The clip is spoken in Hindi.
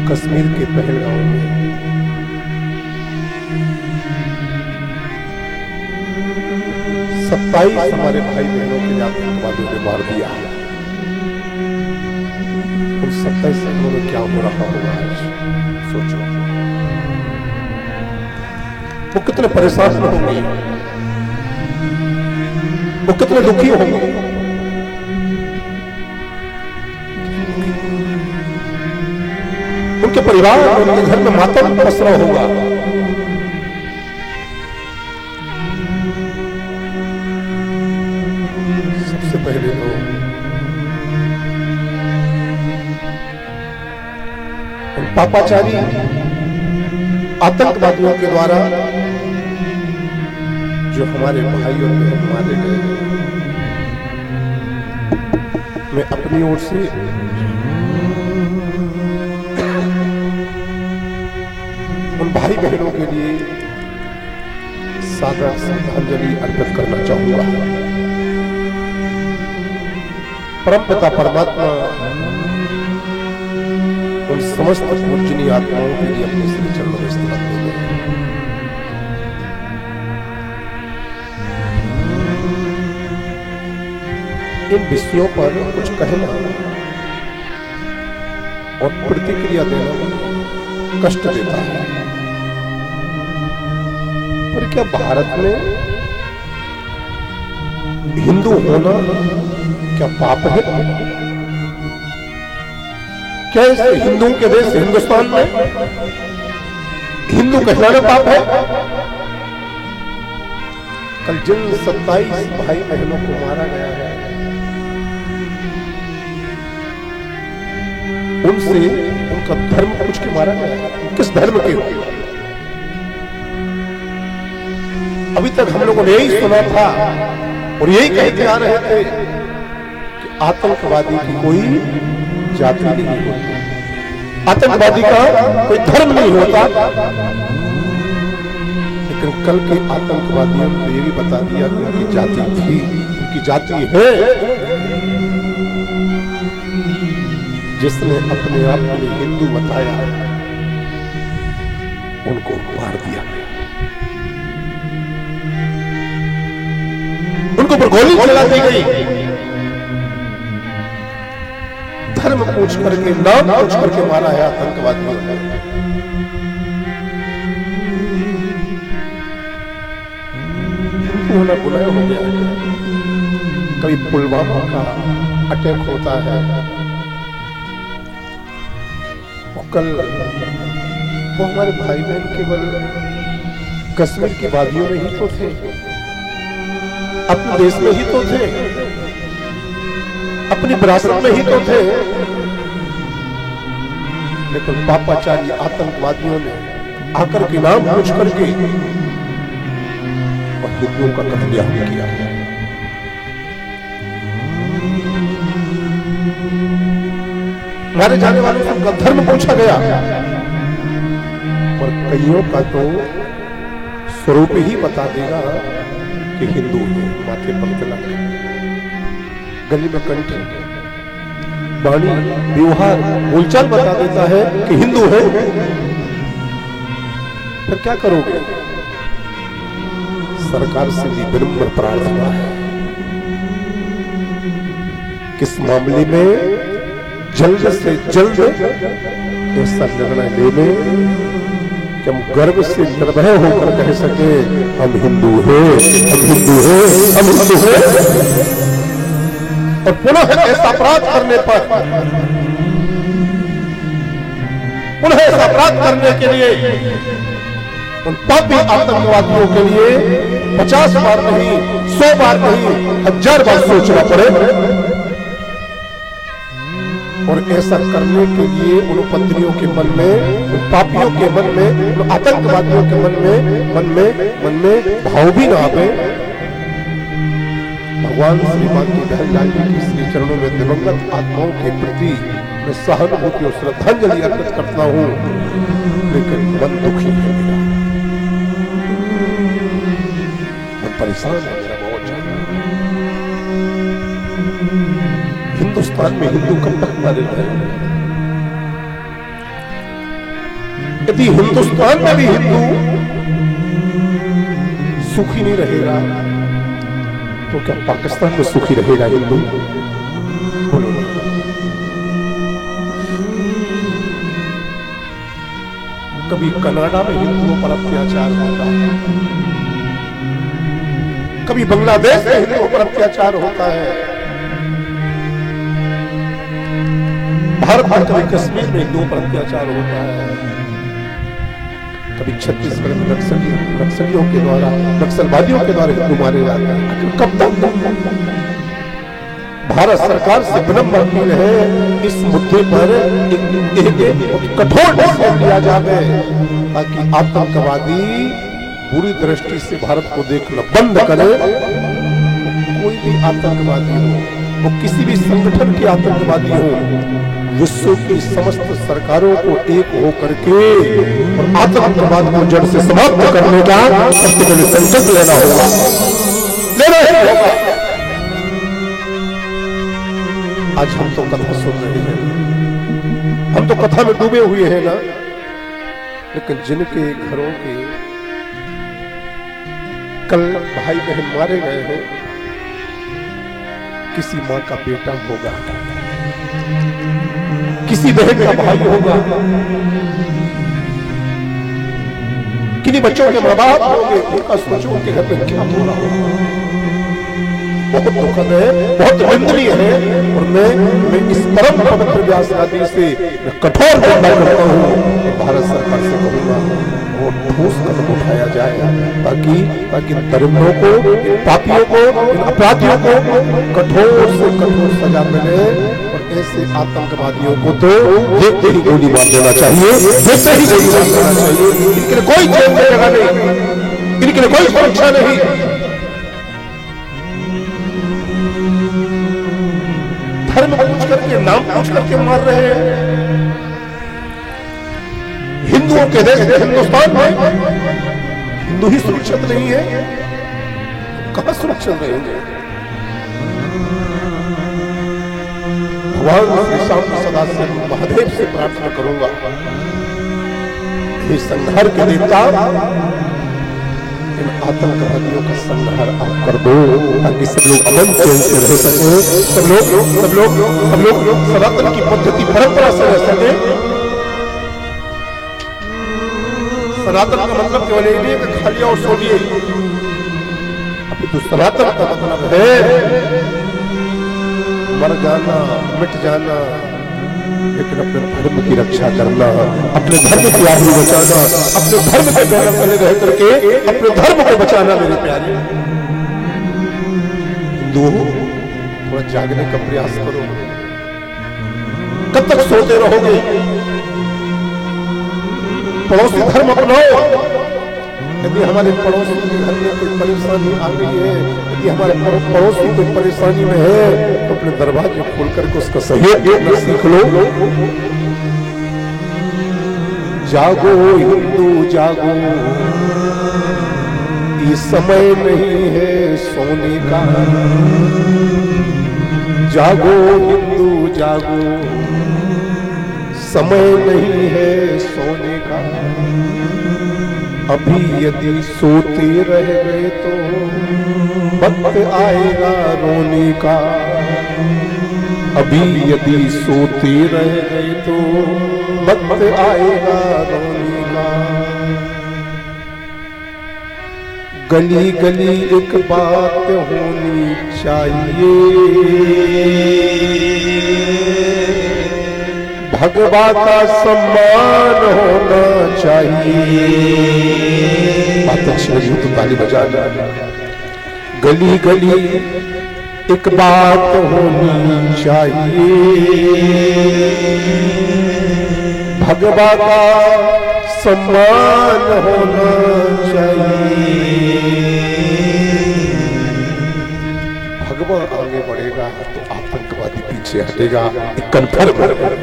कश्मीर के पहलगाम में सत्ताईस हमारे भाई बहनों के आतंकवादियों ने मार दिया। उन 27 शहरों में क्या हो रहा होगा आज सोचो। वो कितने परेशान होंगे, वो कितने दुखी होंगे। उनके परिवार और उनके घर में मातम पसरा होगा। सबसे पहले तो उन पापाचारी आतंकवादियों के द्वारा जो हमारे भाई और बहन मारे गए, मैं अपनी ओर से उन भाई बहनों के लिए सादर श्रद्धांजलि अर्पित करना चाहूंगा। परमपिता परमात्मा उन समस्त पूजनीय आत्माओं के लिए अपने श्री चरणों में स्तुति देंगे। इन विषयों पर कुछ कहना और प्रतिक्रिया देना कष्ट देता है, पर क्या भारत में हिंदू होना क्या पाप है? क्या इस हिंदुओं के देश हिंदुस्तान में हिंदू कहलाना पाप है? कल जिन 27 भाई बहनों को मारा गया है, उनसे उनका धर्म पूछ के मारा गया है। किस धर्म के हो? अभी तक हम लोगों ने यही सुना था और यही कहते आ रहे थे कि आतंकवादी की कोई जाति नहीं होती, आतंकवादी का कोई धर्म नहीं होता। लेकिन कल के आतंकवादियों ने ये भी बता दिया कि उनकी जाति थी, उनकी जाति है। जिसने अपने आप को हिंदू बताया उनको मार दिया गया, उनको पर गोली चला दी गई। धर्म पूछ करके, नाम पूछ करके मारा है आतंकवादियों ने। उन्हें बुलाया हो गया। कभी पुलवामा का अटैक होता है, कल वो हमारे भाई बहन केवल कश्मीर की वादियों में ही तो थे, अपने देश में ही तो थे, अपनी विरासत में ही तो थे। लेकिन पापाचारी आतंकवादियों ने आकर के नाम पूछ करके और हिंदुओं का कत्लेआम किया। मारे जाने वालों का धर्म पूछा गया, और कईयों का तो स्वरूप ही बता देगा कि हिंदू है। माथे पर तिलक, गले में कंठी, वाणी, व्यवहार, बोलचाल बता देता है कि हिंदू है। फिर क्या करोगे? सरकार से भी विनम्र प्रार्थना है किस मामले में जल्द से जल्द ऐसा निर्णय ले लें कि हम गर्व से निर्भय होकर कह सके हम हिंदू हैं, हम हिंदू हैं, हम हिंदू हैं। और पुनः ऐसा अपराध करने पर, पुनः ऐसा अपराध करने के लिए उन पापी आतंकवादियों के लिए 50 बार नहीं, 100 बार नहीं, 1000 बार सोचना पड़े। और ऐसा करने के लिए उन उपद्रवियों के मन में, उन पापियों के मन में, उन आतंकवादियों के मन में भाव भी ना आवे। भगवान श्रीमान की बहन जी के श्री चरणों में दिवंगत आत्माओं के प्रति मैं सहानुभूति और श्रद्धांजलि अर्पित करता हूँ। लेकिन मन दुखी है मेरा, मन परेशान है मेरा बहुत ज्यादा। हिंदुस्तान में हिंदू कब तक मारे जाएंगे? यदि हिंदुस्तान में भी हिंदू सुखी नहीं रहेगा तो क्या पाकिस्तान में सुखी रहेगा हिंदू? बोलो। कभी कनाडा में हिंदुओं पर अत्याचार होता है, कभी बांग्लादेश में हिंदुओं पर अत्याचार होता है, भारत में कभी कश्मीर में हिंदुओं पर अत्याचार होता है, कभी छत्तीसगढ़ में नक्सलियों के द्वारा, नक्सलवादियों के द्वारा हिंदू मारे जाते हैं। कब तक भारत सरकार से विनम्र अपील है इस मुद्दे पर एक कठोर डिसीजन लिया जाए ताकि आतंकवादी बुरी दृष्टि से भारत को देखना बंद करे। कोई भी आतंकवादी हो, वो किसी भी संगठन के आतंकवादी हो, विश्व की समस्त सरकारों को एक होकर के और आतंकवाद को जड़ से समाप्त करने का सबसे पहले संकल्प लेना होगा, लेना होगा। आज हम तो कथा सुन रहे हैं, हम तो कथा में डूबे हुए हैं ना, लेकिन जिनके घरों के कल भाई बहन मारे गए हैं, किसी मां का बेटा होगा, किसी बहन का भाई होगा, किन्हीं बच्चों के माँ बाप होंगे, उनका सोचो उनके घर में क्या हो रहा होगा। बहुत दुखद है, बहुत निंदनीय है। और मैं इस परम पवित्र व्यास नदी से कठोर निंदा करता हूँ। भारत सरकार से कहूंगा वो ठोस कदम उठाया जाए ताकि दरिद्रों को, पापियों को, अपराधियों को कठोर से कठोर सजा मिले और ऐसे आतंकवादियों को तो देखते ही गोली मार देना चाहिए, देखते ही गोली मार देना चाहिए। इनके लिए कोई जेल में जगह नहीं, इनके लिए कोई सुरक्षा नहीं। धर्म पूछ करके, नाम पूछ करके मार रहे हैं। हिंदुओं के देश हिंदुस्तान में हिंदू ही सुरक्षित नहीं है, कहां सुरक्षित रहेंगे? भगवान श्री शाम सदा से महादेव से प्रार्थना करूंगा, हे संहार के देवता, इन आतंकवादियों का संहार आप कर दो ताकि सब लोग अमन चैन से रह सके, सब लोग सनातन की पद्धति परंपरा से रह सके। सनातन का मतलब केवल ये नहीं कि खालिया और सोनिए, अभी तो सनातन का मतलब है मर जाना, मिट जाना, लेकिन अपने धर्म की रक्षा करना, अपने धर्म की आबरू बचाना, अपने धर्म के गौरव में रह करके अपने धर्म को बचाना। मेरे प्यारे हिंदुओं, थोड़ा जागने का प्रयास करो। कब तक सोते रहोगे? पड़ोसी धर्म अपनाओ। यदि हमारे पड़ोसी के घर में कोई परेशानी आ गई है, यदि हमारे पड़ोसी कोई परेशानी में है, तो अपने दरवाजे खोल करके उसका सहयोग करना सीख लो। जागो हिंदू जागो, ये समय नहीं है सोने का। जागो हिंदू जागो, समय नहीं है सोने का। अभी यदि सोते रह गए तो वक्त आएगा रोने का। अभी यदि सोते रह गए तो वक्त आएगा रोने का। गली गली एक बात होनी चाहिए, भगवा का सम्मान होना चाहिए। बात अच्छी लगी हो तो ताली बजा जाना। गली गली एक बात होनी चाहिए, भगवा का सम्मान होना चाहिए। भगवा आगे बढ़ेगा तो आतंकवादी पीछे हटेगा, कन्फर्म मेरे प्यारे।